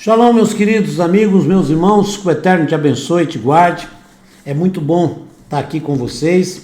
Shalom, meus queridos amigos, meus irmãos, que o Eterno te abençoe e te guarde. É muito bom estar aqui com vocês.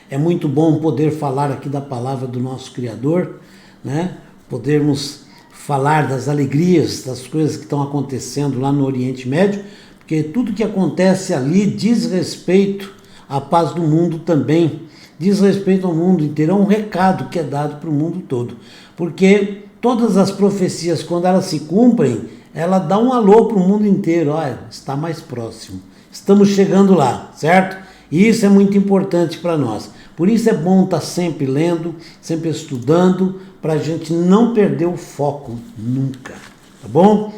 É muito bom poder falar aqui da palavra do nosso Criador, né? Podermos falar das alegrias, das coisas que estão acontecendo lá no Oriente Médio, porque tudo que acontece ali diz respeito à paz do mundo também, diz respeito ao mundo inteiro. É um recado que é dado para o mundo todo, porque todas as profecias, quando elas se cumprem, ela dá um alô para o mundo inteiro. Olha, está mais próximo, estamos chegando lá, certo? E isso é muito importante para nós. Por isso é bom estar sempre lendo, sempre estudando, para a gente não perder o foco nunca, tá bom?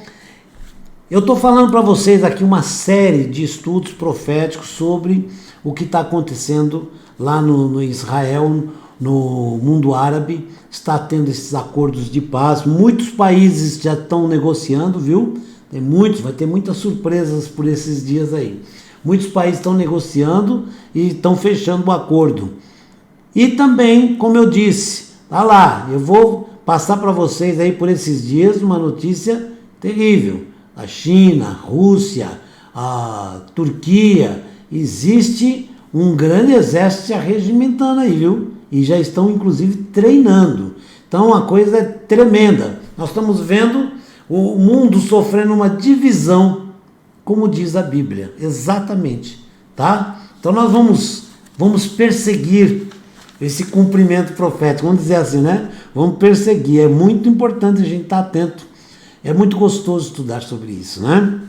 Eu estou falando para vocês aqui uma série de estudos proféticos sobre o que está acontecendo lá no Israel, no mundo árabe. Está tendo esses acordos de paz, muitos países já estão negociando, viu? Tem muitos, vai ter muitas surpresas por esses dias aí. Muitos países estão negociando e estão fechando o acordo. E também, como eu disse, tá lá, eu vou passar para vocês aí por esses dias uma notícia terrível. A China, a Rússia, a Turquia, existe um grande exército se arregimentando aí, viu? E já estão, inclusive, treinando. Então, a coisa é tremenda. Nós estamos vendo o mundo sofrendo uma divisão, como diz a Bíblia, exatamente, tá? Então, nós vamos perseguir esse cumprimento profético, vamos dizer assim, né? Vamos perseguir, é muito importante a gente estar atento. É muito gostoso estudar sobre isso, né?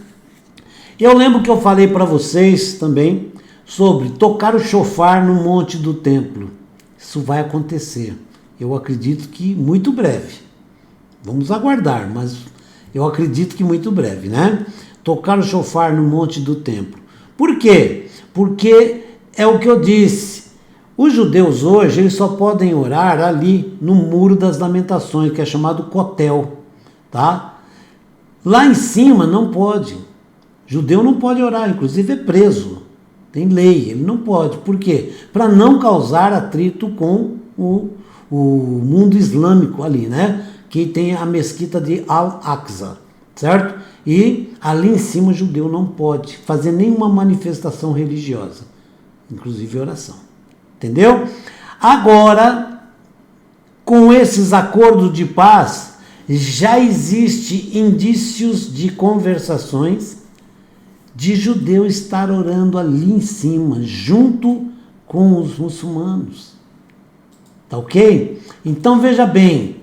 Eu lembro que eu falei para vocês também sobre tocar o shofar no monte do templo. Isso vai acontecer. Eu acredito que muito breve. Vamos aguardar, mas eu acredito que muito breve, né? Tocar o shofar no monte do templo. Por quê? Porque é o que eu disse. Os judeus hoje, eles só podem orar ali no Muro das Lamentações, que é chamado Cotel, tá? Lá em cima não pode. Judeu não pode orar, inclusive é preso. Tem lei, ele não pode. Por quê? Para não causar atrito com o mundo islâmico ali, né? Que tem a mesquita de Al-Aqsa, certo? E ali em cima o judeu não pode fazer nenhuma manifestação religiosa, inclusive oração. Entendeu? Agora, com esses acordos de paz, já existe indícios de conversações de judeu estar orando ali em cima, junto com os muçulmanos. Tá ok? Então veja bem,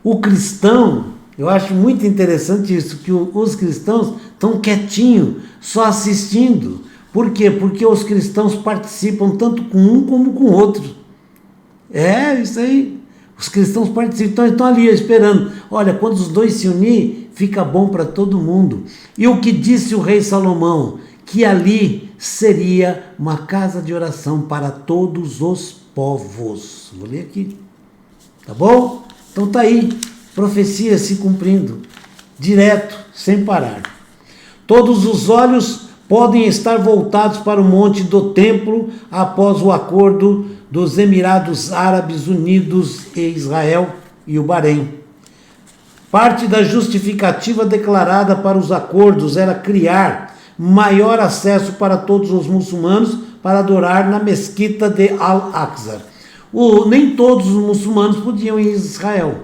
o cristão, eu acho muito interessante isso, que os cristãos estão quietinhos, só assistindo. Por quê? Porque os cristãos participam tanto com um como com o outro. É, isso aí. Os cristãos participam, estão ali esperando. Olha, quando os dois se unir, fica bom para todo mundo. E o que disse o rei Salomão? Que ali seria uma casa de oração para todos os povos. Vou ler aqui. Tá bom? Então tá aí. Profecia se cumprindo. Direto, sem parar. Todos os olhos podem estar voltados para o monte do templo após o acordo dos Emirados Árabes Unidos e Israel e o Bahrein. Parte da justificativa declarada para os acordos era criar maior acesso para todos os muçulmanos para adorar na mesquita de Al-Aqsa. Nem todos os muçulmanos podiam ir a Israel,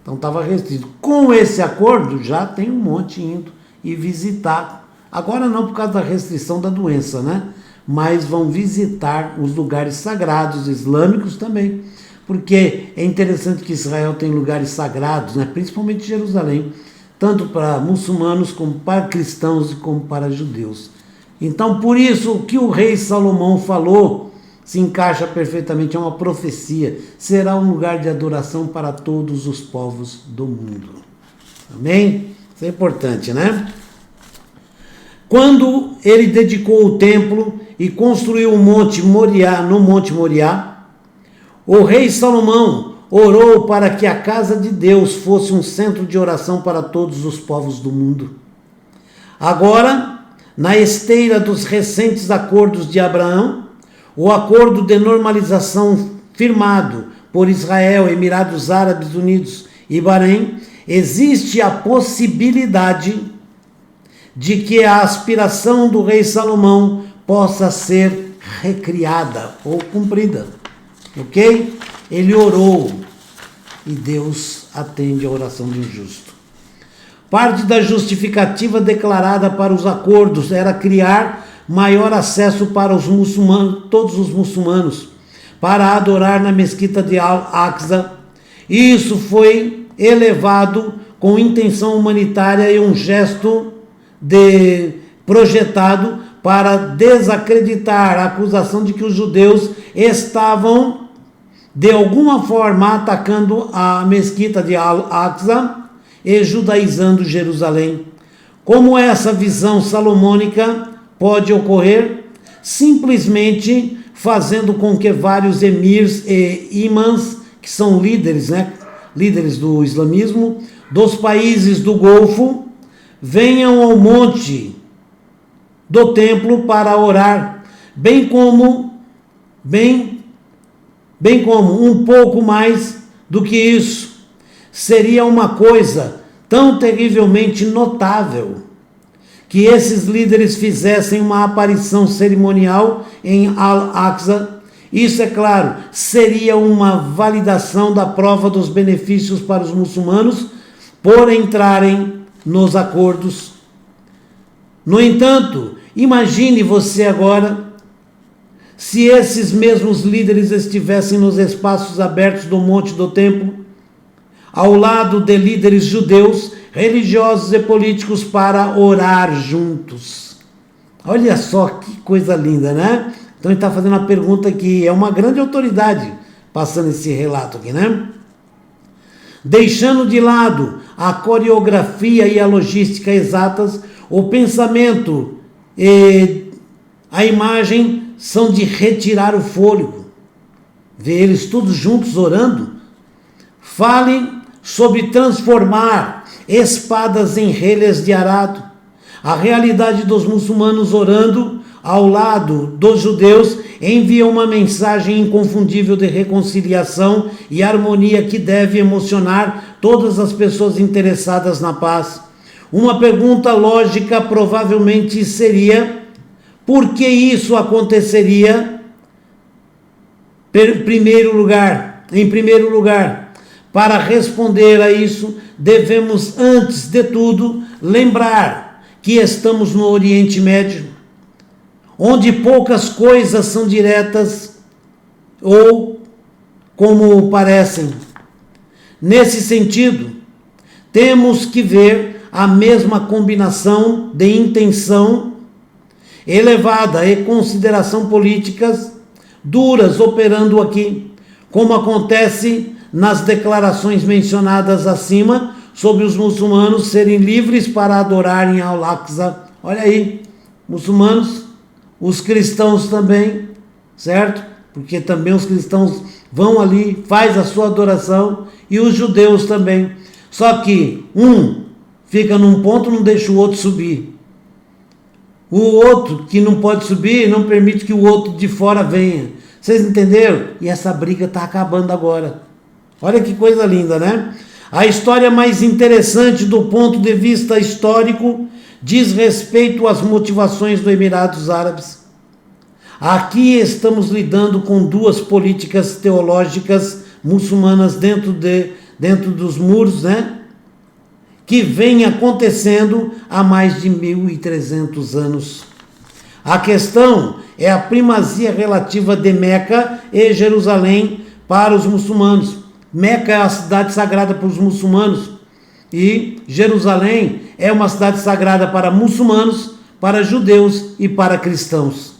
então estava restrito. Com esse acordo já tem um monte indo e visitar. Agora não por causa da restrição da doença, né? Mas vão visitar os lugares sagrados islâmicos também. Porque é interessante que Israel tem lugares sagrados, né? Principalmente Jerusalém, tanto para muçulmanos como para cristãos e como para judeus. Então, por isso, o que o rei Salomão falou se encaixa perfeitamente, é uma profecia. Será um lugar de adoração para todos os povos do mundo. Amém? Isso é importante, né? Quando ele dedicou o templo e construiu o Monte Moriá, no Monte Moriá, o rei Salomão orou para que a casa de Deus fosse um centro de oração para todos os povos do mundo. Agora, na esteira dos recentes acordos de Abraão, o acordo de normalização firmado por Israel, Emirados Árabes Unidos e Bahrein, existe a possibilidade de que a aspiração do rei Salomão possa ser recriada ou cumprida, ok? Ele orou e Deus atende a oração de um justo. Parte da justificativa declarada para os acordos era criar maior acesso para os muçulmanos, todos os muçulmanos, para adorar na mesquita de Al-Aqsa. Isso foi elevado com intenção humanitária e um gesto projetado para desacreditar a acusação de que os judeus estavam de alguma forma atacando a mesquita de Al-Aqsa e judaizando Jerusalém. Como essa visão salomônica pode ocorrer? Simplesmente fazendo com que vários emirs e imãs, que são líderes, líderes do islamismo, dos países do Golfo, venham ao monte do templo para orar, bem como um pouco mais do que isso. Seria uma coisa tão terrivelmente notável que esses líderes fizessem uma aparição cerimonial em Al-Aqsa. Isso, é claro, seria uma validação da prova dos benefícios para os muçulmanos por entrarem nos acordos. No entanto, imagine você agora se esses mesmos líderes estivessem nos espaços abertos do Monte do Templo, ao lado de líderes judeus, religiosos e políticos para orar juntos. Olha só que coisa linda, né? Então ele está fazendo uma pergunta que é uma grande autoridade passando esse relato aqui, né? Deixando de lado a coreografia e a logística exatas, o pensamento e a imagem são de retirar o fôlego. Ver eles todos juntos orando. Fale sobre transformar espadas em relhas de arado. A realidade dos muçulmanos orando ao lado dos judeus envia uma mensagem inconfundível de reconciliação e harmonia que deve emocionar todas as pessoas interessadas na paz. Uma pergunta lógica provavelmente seria: por que isso aconteceria? Em primeiro lugar, para responder a isso, devemos, antes de tudo, lembrar que estamos no Oriente Médio, onde poucas coisas são diretas ou como parecem. Nesse sentido, temos que ver a mesma combinação de intenção elevada e consideração políticas duras operando aqui, como acontece nas declarações mencionadas acima sobre os muçulmanos serem livres para adorarem Al-Aqsa. Olha aí, muçulmanos, os cristãos também, certo? Porque também os cristãos vão ali, faz a sua adoração, e os judeus também. Só que um fica num ponto, não deixa o outro subir. O outro que não pode subir não permite que o outro de fora venha. Vocês entenderam? E essa briga está acabando agora. Olha que coisa linda, né? A história mais interessante do ponto de vista histórico diz respeito às motivações dos Emirados Árabes. Aqui estamos lidando com duas políticas teológicas muçulmanas dentro dos muros, né? Que vem acontecendo há mais de 1.300 anos. A questão é a primazia relativa de Meca e Jerusalém para os muçulmanos. Meca é a cidade sagrada para os muçulmanos e Jerusalém é uma cidade sagrada para muçulmanos, para judeus e para cristãos.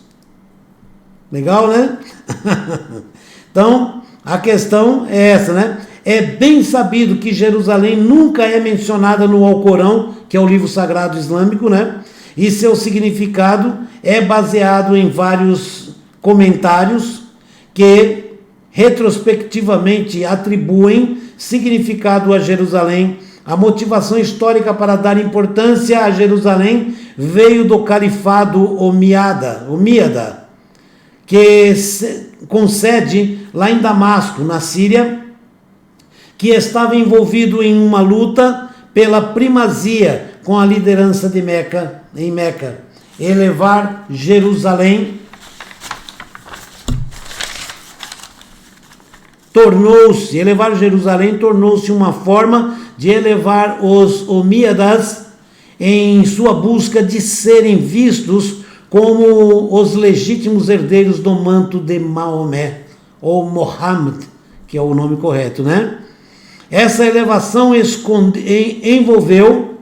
Legal, né? Então, a questão é essa, né? É bem sabido que Jerusalém nunca é mencionada no Alcorão, que é o livro sagrado islâmico, né? E seu significado é baseado em vários comentários que retrospectivamente atribuem significado a Jerusalém. A motivação histórica para dar importância a Jerusalém veio do califado omíada, que com sede lá em Damasco, na Síria, que estava envolvido em uma luta pela primazia com a liderança de Meca, em Meca. Elevar Jerusalém tornou-se uma forma de elevar os omíadas em sua busca de serem vistos como os legítimos herdeiros do manto de Maomé, ou Mohammed, que é o nome correto, né? Essa elevação envolveu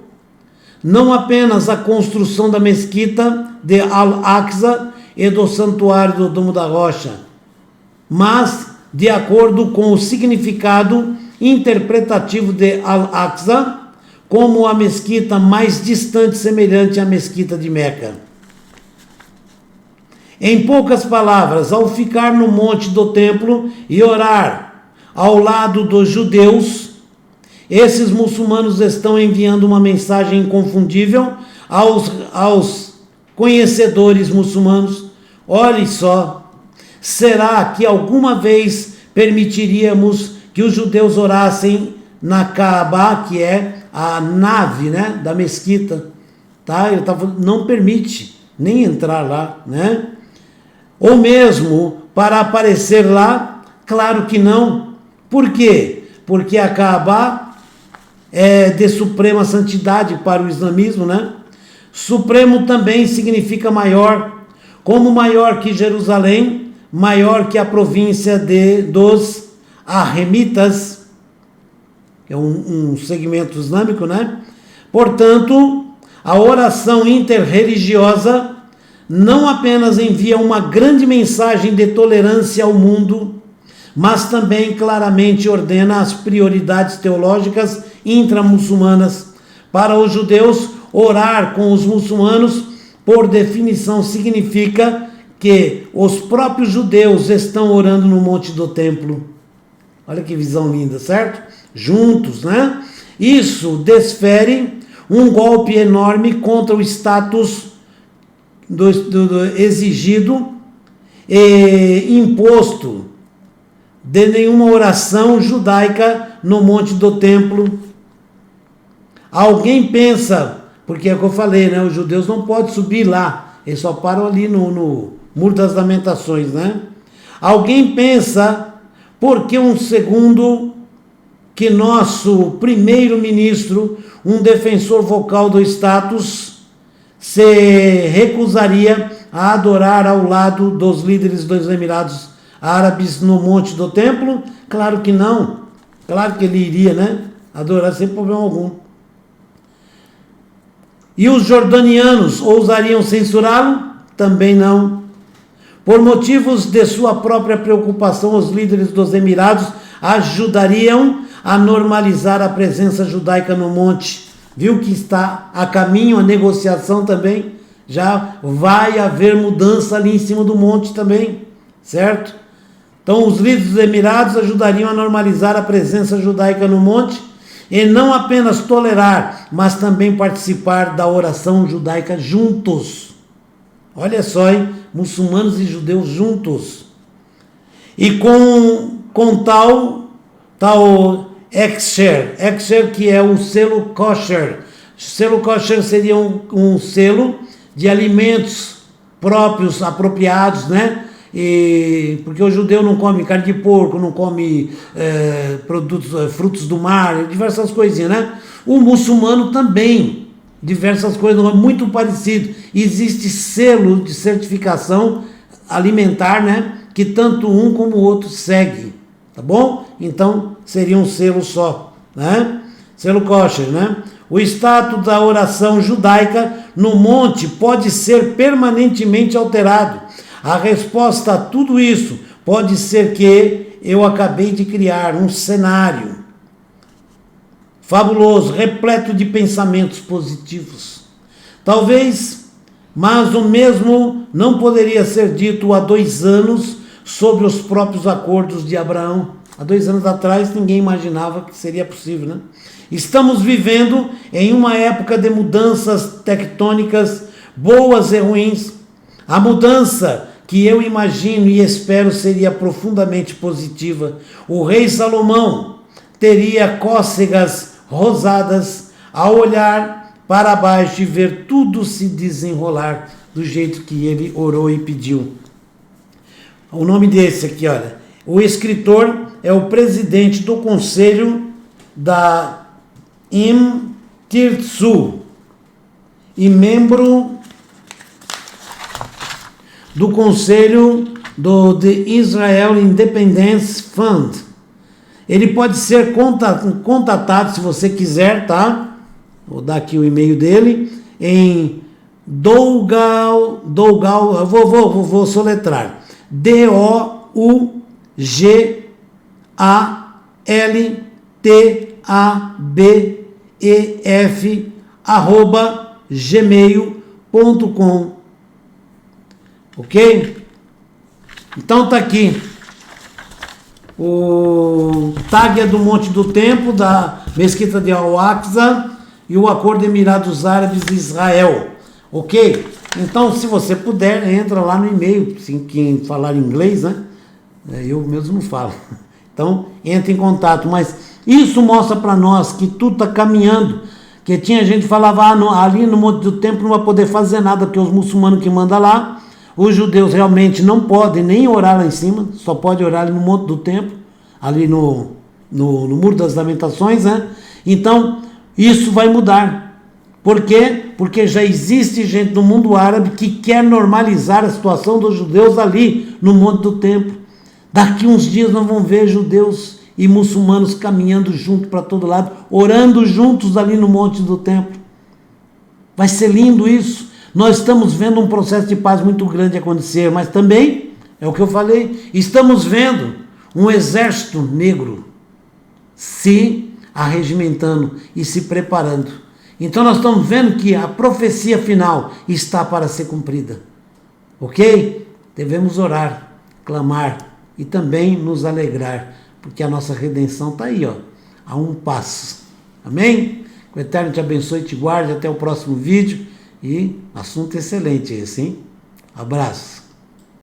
não apenas a construção da mesquita de Al-Aqsa e do santuário do Domo da Rocha, mas, de acordo com o significado interpretativo de Al-Aqsa, como a mesquita mais distante semelhante à mesquita de Meca. Em poucas palavras, ao ficar no monte do templo e orar ao lado dos judeus, esses muçulmanos estão enviando uma mensagem inconfundível aos conhecedores muçulmanos. Olhe só, será que alguma vez permitiríamos que os judeus orassem na Kaaba, que é a nave, né, da mesquita? Tá? Ele tá falando, não permite nem entrar lá, né? Ou mesmo para aparecer lá? Claro que não. Por quê? Porque a Kaaba é de suprema santidade para o islamismo, né? Supremo também significa maior, como maior que Jerusalém, maior que a província dos Arremitas, que é um segmento islâmico, né? Portanto, a oração interreligiosa não apenas envia uma grande mensagem de tolerância ao mundo, mas também claramente ordena as prioridades teológicas intramuçulmanas. Para os judeus, orar com os muçulmanos, por definição, significa que os próprios judeus estão orando no monte do templo. Olha que visão linda, certo? Juntos, né? Isso desfere um golpe enorme contra o status do exigido e imposto de nenhuma oração judaica no monte do templo. Alguém pensa, porque é o que eu falei, né? Os judeus não podem subir lá, eles só param ali no Muro das Lamentações, né? Alguém pensa, porque um segundo que nosso primeiro-ministro, um defensor vocal do status, se recusaria a adorar ao lado dos líderes dos Emirados Árabes no monte do templo? Claro que não. Claro que ele iria, né? Adorar sem problema algum. E os jordanianos ousariam censurá-lo? Também não. Por motivos de sua própria preocupação, os líderes dos Emirados ajudariam a normalizar a presença judaica no monte. Viu que está a caminho a negociação também? Já vai haver mudança ali em cima do monte também, certo? Então os líderes dos Emirados ajudariam a normalizar a presença judaica no monte e não apenas tolerar, mas também participar da oração judaica juntos. Olha só, hein? Muçulmanos e judeus juntos. E com tal Ekser, que é o selo kosher. Selo kosher seria um selo de alimentos próprios, apropriados, né? Porque o judeu não come carne de porco, não come frutos do mar, diversas coisinhas, né? O muçulmano também, diversas coisas, muito parecido. Existe selo de certificação alimentar, né? Que tanto um como o outro segue, tá bom? Então, seria um selo só, né? Selo kosher, né? O status da oração judaica no monte pode ser permanentemente alterado. A resposta a tudo isso pode ser que eu acabei de criar um cenário fabuloso, repleto de pensamentos positivos. Talvez, mas o mesmo não poderia ser dito há 2 anos sobre os próprios acordos de Abraão. Há 2 anos atrás ninguém imaginava que seria possível, né? Estamos vivendo em uma época de mudanças tectônicas, boas e ruins. A mudança que eu imagino e espero seria profundamente positiva. O rei Salomão teria cócegas rosadas ao olhar para baixo e ver tudo se desenrolar do jeito que ele orou e pediu. O nome desse aqui, olha. O escritor é o presidente do conselho da Im-Tirtzu e membro do conselho do The Israel Independence Fund. Ele pode ser contatado, se você quiser, tá? Vou dar aqui o e-mail dele, em Dougal, eu vou soletrar, DOUGALTABEF @gmail.com. Ok? Então tá aqui o Táguia do Monte do Templo, da Mesquita de Al-Aqsa e o Acordo Emirados Árabes de Israel. Ok? Então, se você puder, entra lá no e-mail, assim, quem falar inglês, né? Eu mesmo não falo. Então, entra em contato. Mas isso mostra para nós que tudo está caminhando. Que tinha gente que falava, ali no Monte do Templo não vai poder fazer nada, porque os muçulmanos que mandam lá, os judeus realmente não podem nem orar lá em cima, só pode orar ali no Monte do Templo, ali no Muro das Lamentações, né? Então, isso vai mudar. Por quê? Porque já existe gente no mundo árabe que quer normalizar a situação dos judeus ali no Monte do Templo. Daqui uns dias nós vamos ver judeus e muçulmanos caminhando junto para todo lado, orando juntos ali no Monte do Templo. Vai ser lindo isso. Nós estamos vendo um processo de paz muito grande acontecer, mas também, é o que eu falei, estamos vendo um exército negro se arregimentando e se preparando. Então nós estamos vendo que a profecia final está para ser cumprida. Ok? Devemos orar, clamar e também nos alegrar, porque a nossa redenção está aí, ó, a um passo. Amém? Que o Eterno te abençoe e te guarde. Até o próximo vídeo. E assunto excelente esse, hein? Abraço.